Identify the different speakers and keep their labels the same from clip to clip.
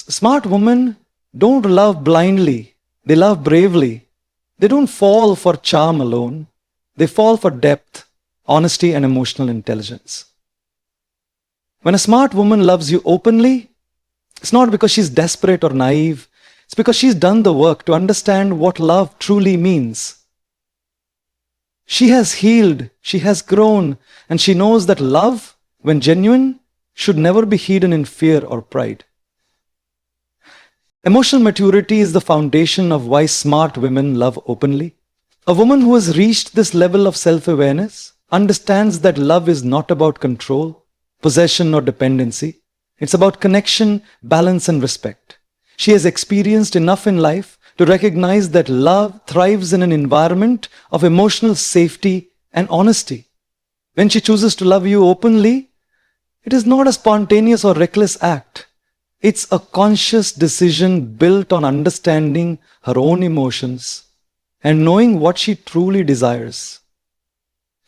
Speaker 1: Smart women don't love blindly, they love bravely. They don't fall for charm alone, they fall for depth, honesty, and emotional intelligence. When a smart woman loves you openly, it's not because she's desperate or naive, it's because she's done the work to understand what love truly means. She has healed, she has grown, and she knows that love, when genuine, should never be hidden in fear or pride. Emotional maturity is the foundation of why smart women love openly. A woman who has reached this level of self-awareness understands that love is not about control, possession, or dependency. It's about connection, balance, and respect. She has experienced enough in life to recognize that love thrives in an environment of emotional safety and honesty. When she chooses to love you openly, it is not a spontaneous or reckless act. It's a conscious decision built on understanding her own emotions and knowing what she truly desires.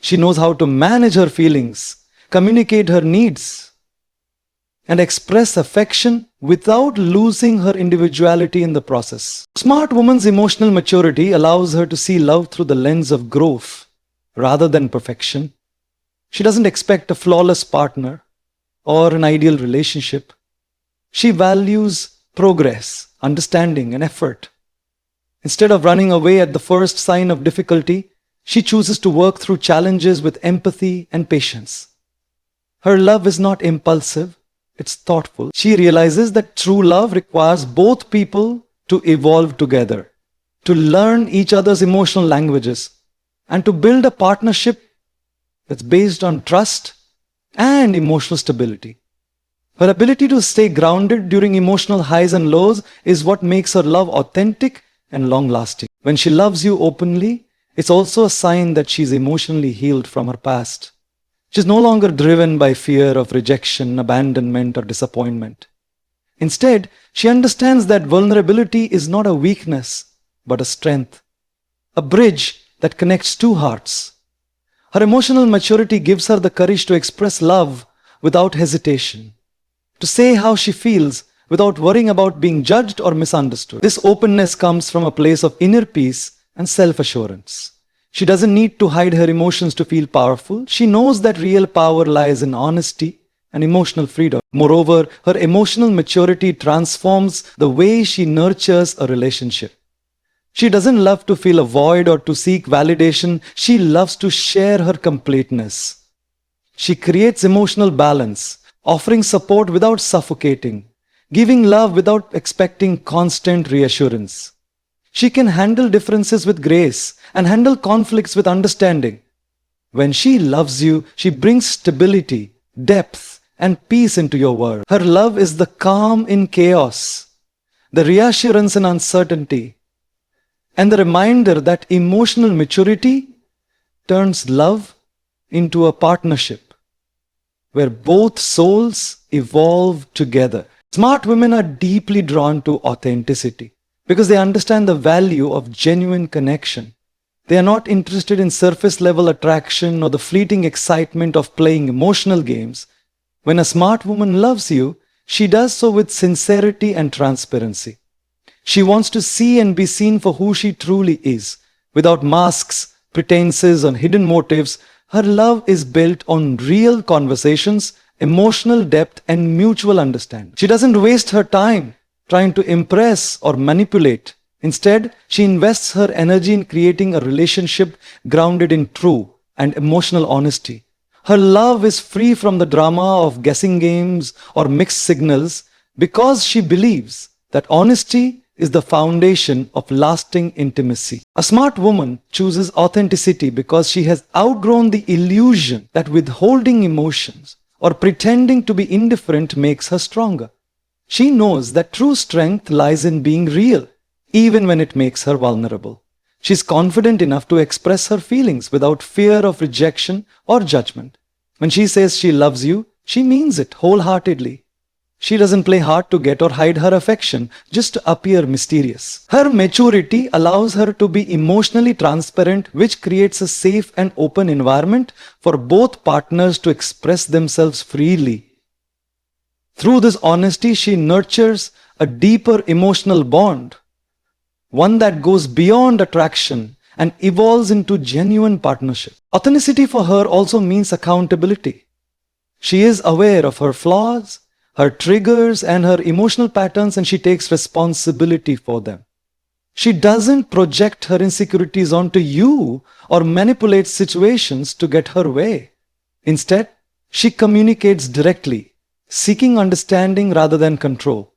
Speaker 1: She knows how to manage her feelings, communicate her needs, and express affection without losing her individuality in the process. A smart woman's emotional maturity allows her to see love through the lens of growth rather than perfection. She doesn't expect a flawless partner or an ideal relationship. She values progress, understanding, and effort. Instead of running away at the first sign of difficulty, she chooses to work through challenges with empathy and patience. Her love is not impulsive, it's thoughtful. She realizes that true love requires both people to evolve together, to learn each other's emotional languages, and to build a partnership that's based on trust and emotional stability. Her ability to stay grounded during emotional highs and lows is what makes her love authentic and long-lasting. When she loves you openly, it's also a sign that she's emotionally healed from her past. She's no longer driven by fear of rejection, abandonment, or disappointment. Instead, she understands that vulnerability is not a weakness, but a strength, a bridge that connects two hearts. Her emotional maturity gives her the courage to express love without hesitation, to say how she feels without worrying about being judged or misunderstood. This openness comes from a place of inner peace and self-assurance. She doesn't need to hide her emotions to feel powerful. She knows that real power lies in honesty and emotional freedom. Moreover, her emotional maturity transforms the way she nurtures a relationship. She doesn't love to fill a void or to seek validation. She loves to share her completeness. She creates emotional balance, offering support without suffocating, giving love without expecting constant reassurance. She can handle differences with grace and handle conflicts with understanding. When she loves you, she brings stability, depth, and peace into your world. Her love is the calm in chaos, the reassurance in uncertainty, and the reminder that emotional maturity turns love into a partnership where both souls evolve together. Smart women are deeply drawn to authenticity because they understand the value of genuine connection. They are not interested in surface-level attraction or the fleeting excitement of playing emotional games. When a smart woman loves you, she does so with sincerity and transparency. She wants to see and be seen for who she truly is, without masks, pretenses, or hidden motives. Her love is built on real conversations, emotional depth, and mutual understanding. She doesn't waste her time trying to impress or manipulate. Instead, she invests her energy in creating a relationship grounded in true and emotional honesty. Her love is free from the drama of guessing games or mixed signals because she believes that honesty is the foundation of lasting intimacy. A smart woman chooses authenticity because she has outgrown the illusion that withholding emotions or pretending to be indifferent makes her stronger. She knows that true strength lies in being real, even when it makes her vulnerable. She's confident enough to express her feelings without fear of rejection or judgment. When she says she loves you, she means it wholeheartedly. She doesn't play hard to get or hide her affection just to appear mysterious. Her maturity allows her to be emotionally transparent, which creates a safe and open environment for both partners to express themselves freely. Through this honesty, she nurtures a deeper emotional bond, one that goes beyond attraction and evolves into genuine partnership. Authenticity for her also means accountability. She is aware of her flaws, her triggers, and her emotional patterns, and she takes responsibility for them. She doesn't project her insecurities onto you or manipulate situations to get her way. Instead, she communicates directly, seeking understanding rather than control.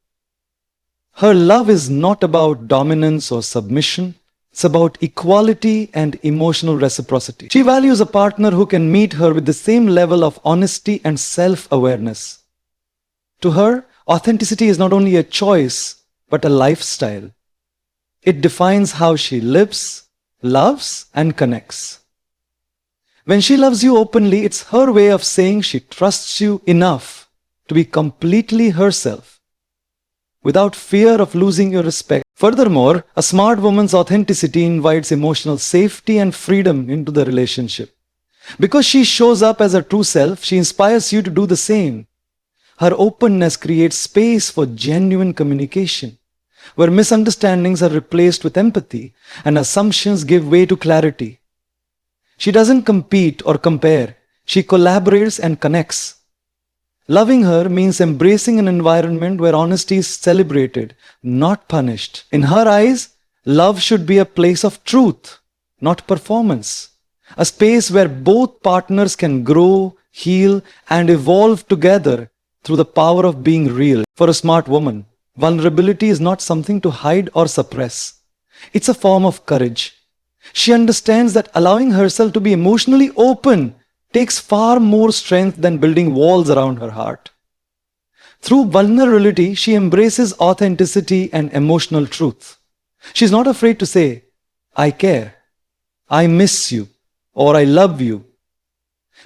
Speaker 1: Her love is not about dominance or submission. It's about equality and emotional reciprocity. She values a partner who can meet her with the same level of honesty and self-awareness. To her, authenticity is not only a choice, but a lifestyle. It defines how she lives, loves, and connects. When she loves you openly, it's her way of saying she trusts you enough to be completely herself, without fear of losing your respect. Furthermore, a smart woman's authenticity invites emotional safety and freedom into the relationship. Because she shows up as her true self, she inspires you to do the same. Her openness creates space for genuine communication, where misunderstandings are replaced with empathy and assumptions give way to clarity. She doesn't compete or compare, she collaborates and connects. Loving her means embracing an environment where honesty is celebrated, not punished. In her eyes, love should be a place of truth, not performance. A space where both partners can grow, heal, and evolve together through the power of being real. For a smart woman, vulnerability is not something to hide or suppress. It's a form of courage. She understands that allowing herself to be emotionally open takes far more strength than building walls around her heart. Through vulnerability, she embraces authenticity and emotional truth. She's not afraid to say, I care, I miss you, or I love you.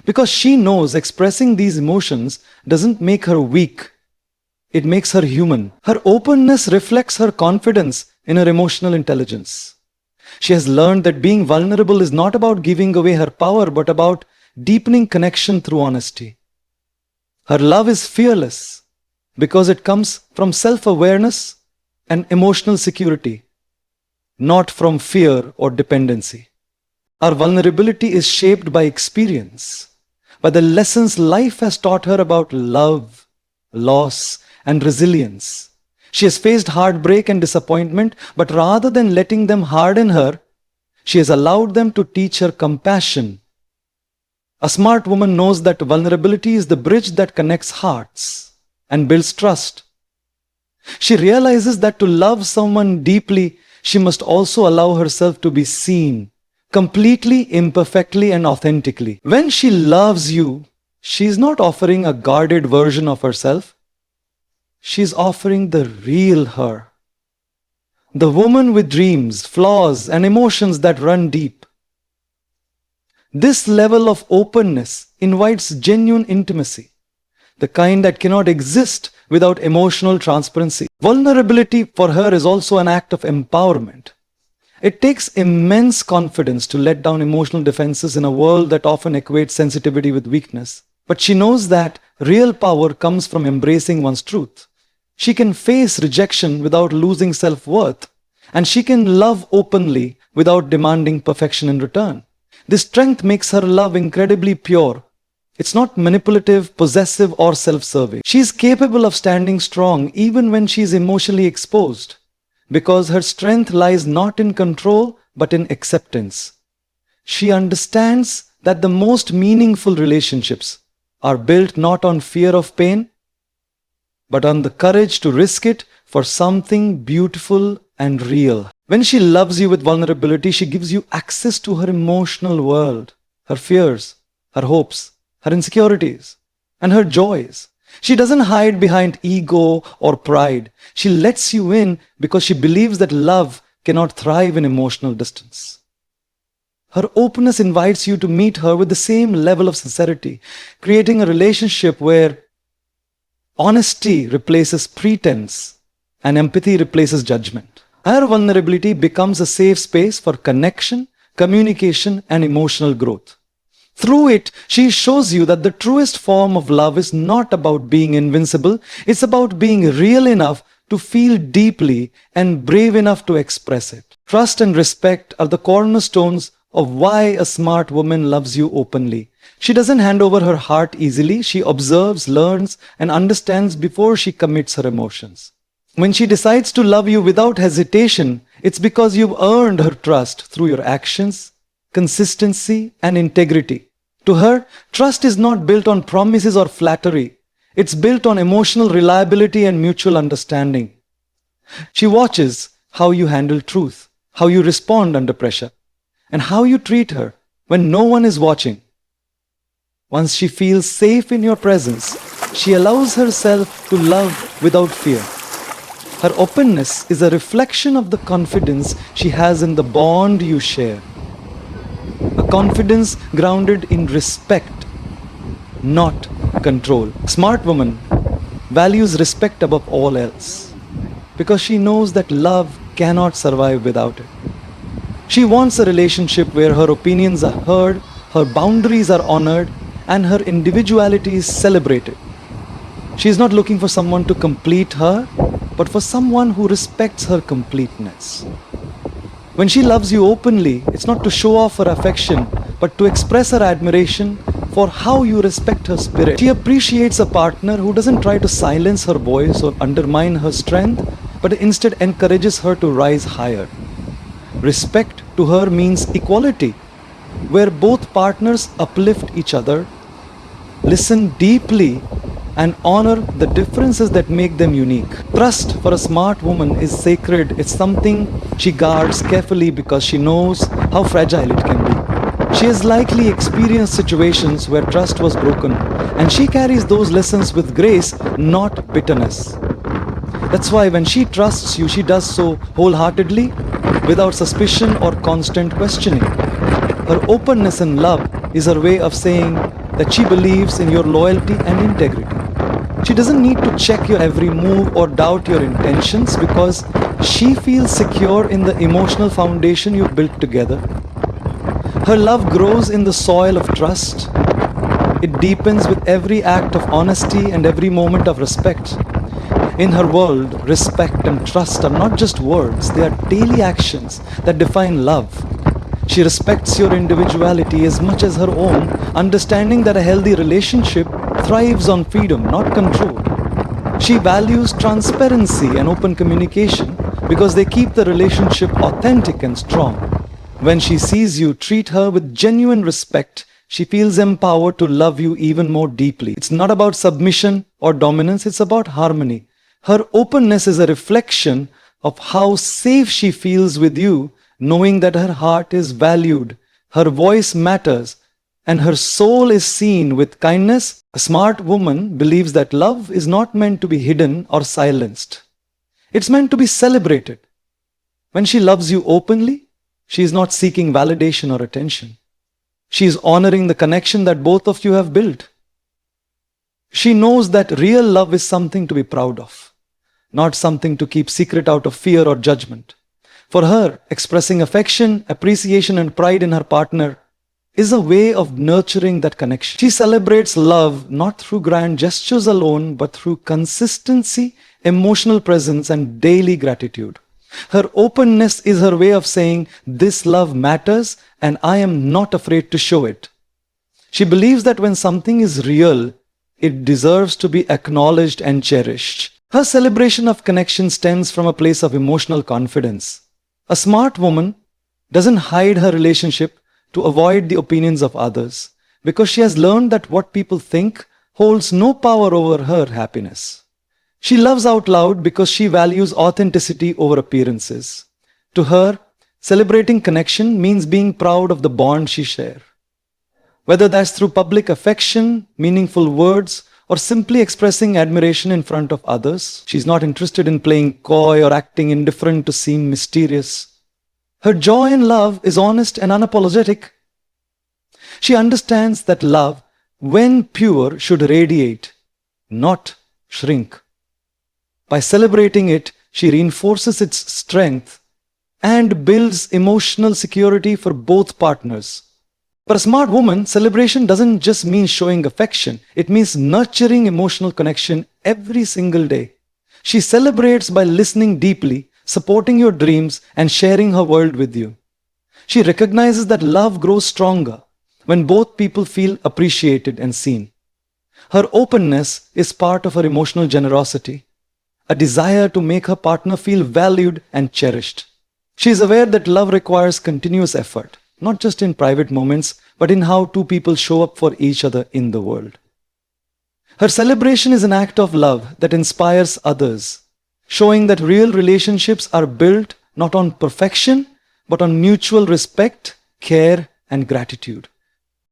Speaker 1: Because she knows expressing these emotions doesn't make her weak. It makes her human. Her openness reflects her confidence in her emotional intelligence. She has learned that being vulnerable is not about giving away her power, but about deepening connection through honesty. Her love is fearless because it comes from self-awareness and emotional security, not from fear or dependency. Our vulnerability is shaped by experience, by the lessons life has taught her about love, loss, and resilience. She has faced heartbreak and disappointment, but rather than letting them harden her, she has allowed them to teach her compassion. A smart woman knows that vulnerability is the bridge that connects hearts and builds trust. She realizes that to love someone deeply, she must also allow herself to be seen, completely, imperfectly, and authentically. When she loves you, she is not offering a guarded version of herself. She is offering the real her. The woman with dreams, flaws, and emotions that run deep. This level of openness invites genuine intimacy, the kind that cannot exist without emotional transparency. Vulnerability for her is also an act of empowerment. It takes immense confidence to let down emotional defenses in a world that often equates sensitivity with weakness. But she knows that real power comes from embracing one's truth. She can face rejection without losing self-worth, and she can love openly without demanding perfection in return. This strength makes her love incredibly pure. It's not manipulative, possessive, or self-serving. She is capable of standing strong even when she is emotionally exposed, because her strength lies not in control but in acceptance. She understands that the most meaningful relationships are built not on fear of pain, but on the courage to risk it for something beautiful and real. When she loves you with vulnerability, she gives you access to her emotional world, her fears, her hopes, her insecurities, and her joys. She doesn't hide behind ego or pride. She lets you in because she believes that love cannot thrive in emotional distance. Her openness invites you to meet her with the same level of sincerity, creating a relationship where honesty replaces pretense and empathy replaces judgment. Her vulnerability becomes a safe space for connection, communication, and emotional growth. Through it, she shows you that the truest form of love is not about being invincible, it's about being real enough to feel deeply, and brave enough to express it. Trust and respect are the cornerstones of why a smart woman loves you openly. She doesn't hand over her heart easily. She observes, learns, and understands before she commits her emotions. When she decides to love you without hesitation, it's because you've earned her trust through your actions, consistency, and integrity. To her, trust is not built on promises or flattery. It's built on emotional reliability and mutual understanding. She watches how you handle truth, how you respond under pressure, and how you treat her when no one is watching. Once she feels safe in your presence, she allows herself to love without fear. Her openness is a reflection of the confidence she has in the bond you share. A confidence grounded in respect, not control. A smart woman values respect above all else because she knows that love cannot survive without it. She wants a relationship where her opinions are heard, her boundaries are honored, and her individuality is celebrated. She is not looking for someone to complete her, but for someone who respects her completeness. When she loves you openly, it's not to show off her affection, but to express her admiration for how you respect her spirit. She appreciates a partner who doesn't try to silence her voice or undermine her strength, but instead encourages her to rise higher. Respect to her means equality, where both partners uplift each other, listen deeply, and honor the differences that make them unique. Trust for a smart woman is sacred. It's something she guards carefully because she knows how fragile it can be. She has likely experienced situations where trust was broken, and she carries those lessons with grace, not bitterness. That's why when she trusts you, she does so wholeheartedly, without suspicion or constant questioning. Her openness and love is her way of saying that she believes in your loyalty and integrity. She doesn't need to check your every move or doubt your intentions because she feels secure in the emotional foundation you've built together. Her love grows in the soil of trust. It deepens with every act of honesty and every moment of respect. In her world, respect and trust are not just words, they are daily actions that define love. She respects your individuality as much as her own, understanding that a healthy relationship thrives on freedom, not control. She values transparency and open communication because they keep the relationship authentic and strong. When she sees you treat her with genuine respect, she feels empowered to love you even more deeply. It's not about submission or dominance, it's about harmony. Her openness is a reflection of how safe she feels with you, knowing that her heart is valued, her voice matters, and her soul is seen with kindness. A smart woman believes that love is not meant to be hidden or silenced. It's meant to be celebrated. When she loves you openly, she is not seeking validation or attention. She is honoring the connection that both of you have built. She knows that real love is something to be proud of, not something to keep secret out of fear or judgment. For her, expressing affection, appreciation, and pride in her partner is a way of nurturing that connection. She celebrates love not through grand gestures alone, but through consistency, emotional presence, and daily gratitude. Her openness is her way of saying, "This love matters, and I am not afraid to show it." She believes that when something is real, it deserves to be acknowledged and cherished. Her celebration of connection stems from a place of emotional confidence. A smart woman doesn't hide her relationship to avoid the opinions of others because she has learned that what people think holds no power over her happiness. She loves out loud because she values authenticity over appearances. To her, celebrating connection means being proud of the bond she shares. Whether that's through public affection, meaningful words, or simply expressing admiration in front of others, she's not interested in playing coy or acting indifferent to seem mysterious. Her joy in love is honest and unapologetic. She understands that love, when pure, should radiate, not shrink. By celebrating it, she reinforces its strength and builds emotional security for both partners. For a smart woman, celebration doesn't just mean showing affection. It means nurturing emotional connection every single day. She celebrates by listening deeply, supporting your dreams, and sharing her world with you. She recognizes that love grows stronger when both people feel appreciated and seen. Her openness is part of her emotional generosity, a desire to make her partner feel valued and cherished. She is aware that love requires continuous effort, not just in private moments, but in how two people show up for each other in the world. Her celebration is an act of love that inspires others, showing that real relationships are built not on perfection, but on mutual respect, care, and gratitude.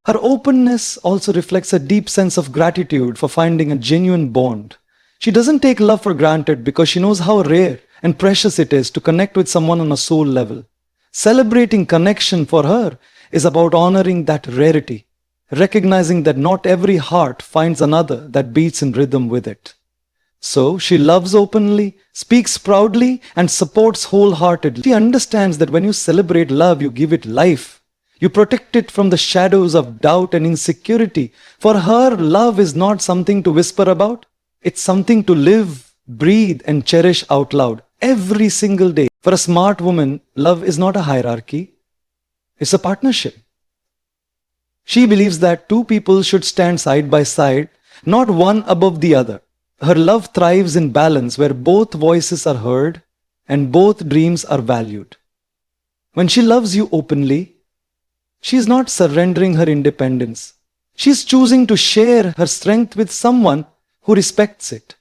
Speaker 1: Her openness also reflects a deep sense of gratitude for finding a genuine bond. She doesn't take love for granted because she knows how rare and precious it is to connect with someone on a soul level. Celebrating connection for her is about honoring that rarity, recognizing that not every heart finds another that beats in rhythm with it. So she loves openly, speaks proudly, and supports wholeheartedly. She understands that when you celebrate love, you give it life. You protect it from the shadows of doubt and insecurity. For her, love is not something to whisper about. It's something to live, breathe, and cherish out loud every single day. For a smart woman, love is not a hierarchy. It's a partnership. She believes that two people should stand side by side, not one above the other. Her love thrives in balance where both voices are heard and both dreams are valued. When she loves you openly, she is not surrendering her independence. She is choosing to share her strength with someone who respects it.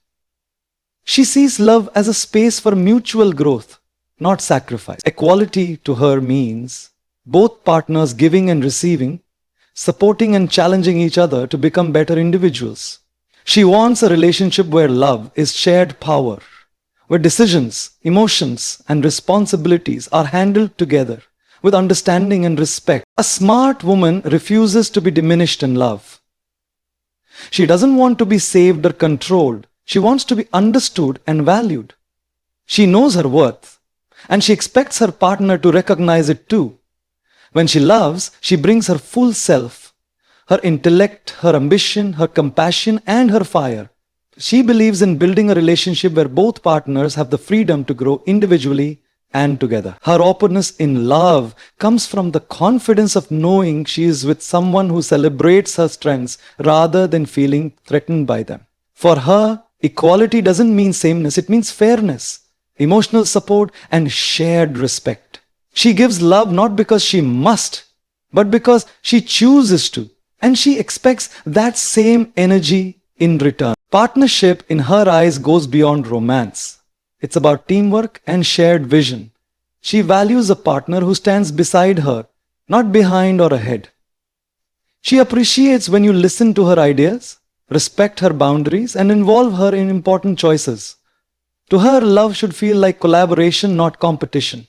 Speaker 1: She sees love as a space for mutual growth, not sacrifice. Equality to her means both partners giving and receiving, supporting and challenging each other to become better individuals. She wants a relationship where love is shared power, where decisions, emotions, and responsibilities are handled together with understanding and respect. A smart woman refuses to be diminished in love. She doesn't want to be saved or controlled. She wants to be understood and valued. She knows her worth, and she expects her partner to recognize it too. When she loves, she brings her full self, her intellect, her ambition, her compassion, and her fire. She believes in building a relationship where both partners have the freedom to grow individually and together. Her openness in love comes from the confidence of knowing she is with someone who celebrates her strengths rather than feeling threatened by them. For her, equality doesn't mean sameness, it means fairness, emotional support, and shared respect. She gives love not because she must, but because she chooses to, and she expects that same energy in return. Partnership in her eyes goes beyond romance. It's about teamwork and shared vision. She values a partner who stands beside her, not behind or ahead. She appreciates when you listen to her ideas, respect her boundaries, and involve her in important choices. To her, love should feel like collaboration, not competition.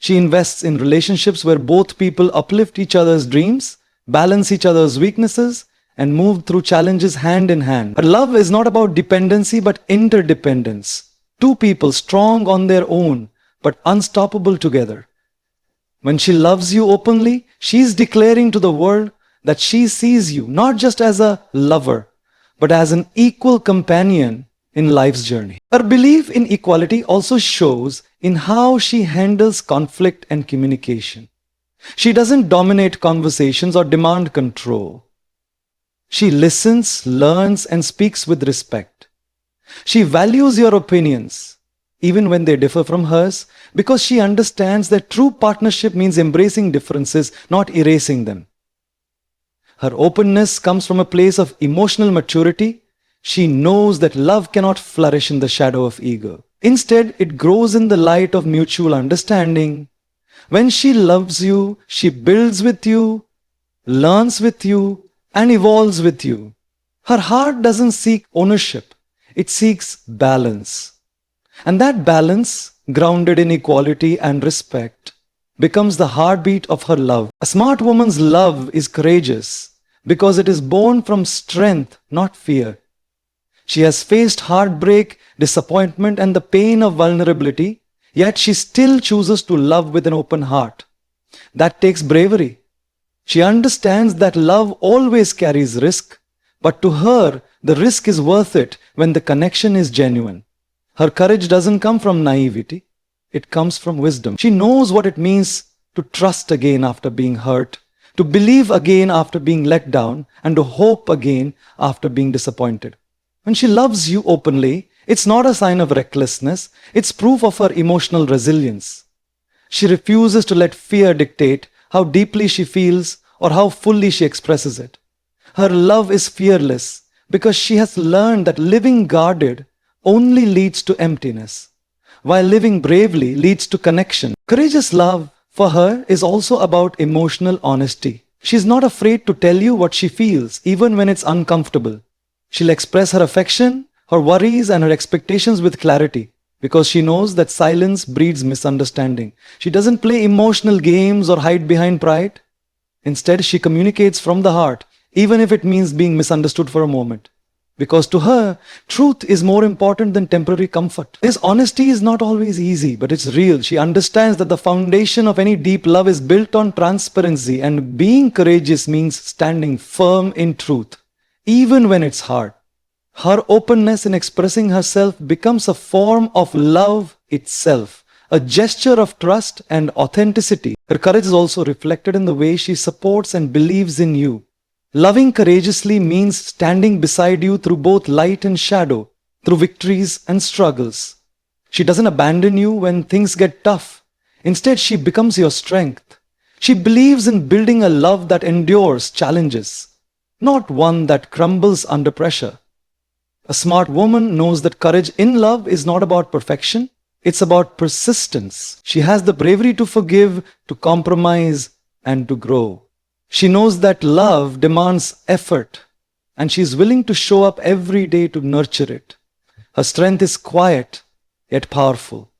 Speaker 1: She invests in relationships where both people uplift each other's dreams, balance each other's weaknesses, and move through challenges hand in hand. Her love is not about dependency but interdependence. Two people strong on their own but unstoppable together. When she loves you openly, she is declaring to the world that she sees you not just as a lover, but as an equal companion in life's journey. Her belief in equality also shows in how she handles conflict and communication. She doesn't dominate conversations or demand control. She listens, learns, and speaks with respect. She values your opinions, even when they differ from hers, because she understands that true partnership means embracing differences, not erasing them. Her openness comes from a place of emotional maturity. She knows that love cannot flourish in the shadow of ego. Instead, it grows in the light of mutual understanding. When she loves you, she builds with you, learns with you, and evolves with you. Her heart doesn't seek ownership, it seeks balance. And that balance, grounded in equality and respect, becomes the heartbeat of her love. A smart woman's love is courageous because it is born from strength, not fear. She has faced heartbreak, disappointment, and the pain of vulnerability, yet she still chooses to love with an open heart. That takes bravery. She understands that love always carries risk, but to her, the risk is worth it when the connection is genuine. Her courage doesn't come from naivety, it comes from wisdom. She knows what it means to trust again after being hurt, to believe again after being let down, and to hope again after being disappointed. When she loves you openly, it's not a sign of recklessness, it's proof of her emotional resilience. She refuses to let fear dictate how deeply she feels or how fully she expresses it. Her love is fearless because she has learned that living guarded only leads to emptiness, while living bravely leads to connection. Courageous love for her is also about emotional honesty. She's not afraid to tell you what she feels, even when it's uncomfortable. She'll express her affection, her worries, and her expectations with clarity, because she knows that silence breeds misunderstanding. She doesn't play emotional games or hide behind pride. Instead, she communicates from the heart, even if it means being misunderstood for a moment. Because to her, truth is more important than temporary comfort. This honesty is not always easy, but it's real. She understands that the foundation of any deep love is built on transparency, and being courageous means standing firm in truth, even when it's hard. Her openness in expressing herself becomes a form of love itself, a gesture of trust and authenticity. Her courage is also reflected in the way she supports and believes in you. Loving courageously means standing beside you through both light and shadow, through victories and struggles. She doesn't abandon you when things get tough. Instead, she becomes your strength. She believes in building a love that endures challenges, not one that crumbles under pressure. A smart woman knows that courage in love is not about perfection, it's about persistence. She has the bravery to forgive, to compromise, and to grow. She knows that love demands effort, and she is willing to show up every day to nurture it. Her strength is quiet, yet powerful,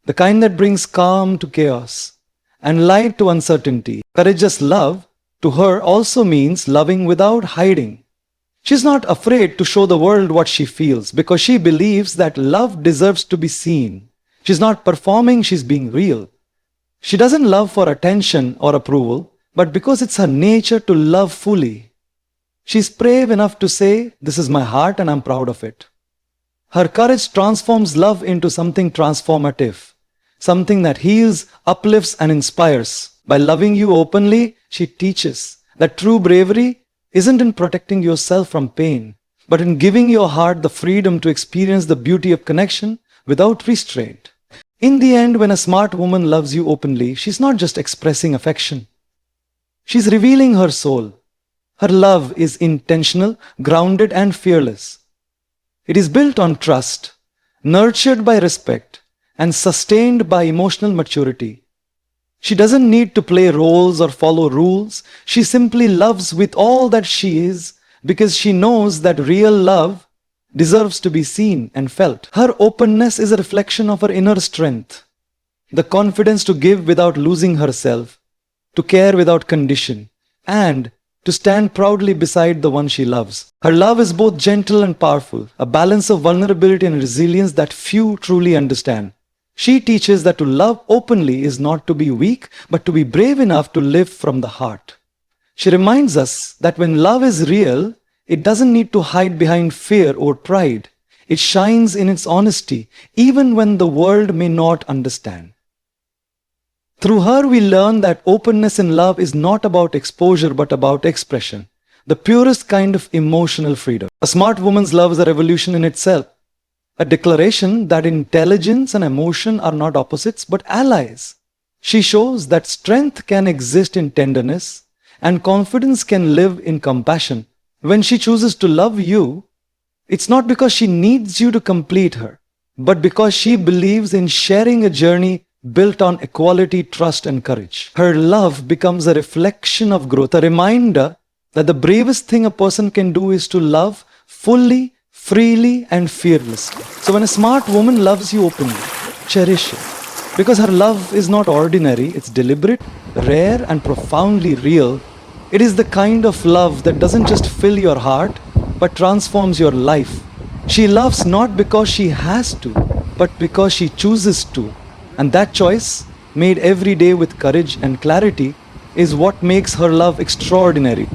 Speaker 1: the kind that brings calm to chaos and light to uncertainty. Courageous love, to her, also means loving without hiding. She's not afraid to show the world what she feels, because she believes that love deserves to be seen. She's not performing, she's being real. She doesn't love for attention or approval, but because it's her nature to love fully. She's brave enough to say, "This is my heart and I'm proud of it." Her courage transforms love into something transformative, something that heals, uplifts, and inspires. By loving you openly, she teaches that true bravery isn't in protecting yourself from pain, but in giving your heart the freedom to experience the beauty of connection without restraint. In the end, when a smart woman loves you openly, she's not just expressing affection. She's revealing her soul. Her love is intentional, grounded, and fearless. It is built on trust, nurtured by respect, and sustained by emotional maturity. She doesn't need to play roles or follow rules. She simply loves with all that she is, because she knows that real love deserves to be seen and felt. Her openness is a reflection of her inner strength, the confidence to give without losing herself, to care without condition, and to stand proudly beside the one she loves. Her love is both gentle and powerful, a balance of vulnerability and resilience that few truly understand. She teaches that to love openly is not to be weak, but to be brave enough to live from the heart. She reminds us that when love is real, it doesn't need to hide behind fear or pride. It shines in its honesty, even when the world may not understand. Through her, we learn that openness in love is not about exposure but about expression, the purest kind of emotional freedom. A smart woman's love is a revolution in itself, a declaration that intelligence and emotion are not opposites but allies. She shows that strength can exist in tenderness and confidence can live in compassion. When she chooses to love you, it's not because she needs you to complete her, but because she believes in sharing a journey built on equality, trust, and courage. Her love becomes a reflection of growth, a reminder that the bravest thing a person can do is to love fully, freely, and fearlessly. So when a smart woman loves you openly, cherish it. Because her love is not ordinary, it's deliberate, rare, and profoundly real. It is the kind of love that doesn't just fill your heart, but transforms your life. She loves not because she has to, but because she chooses to. And that choice, made every day with courage and clarity, is what makes her love extraordinary.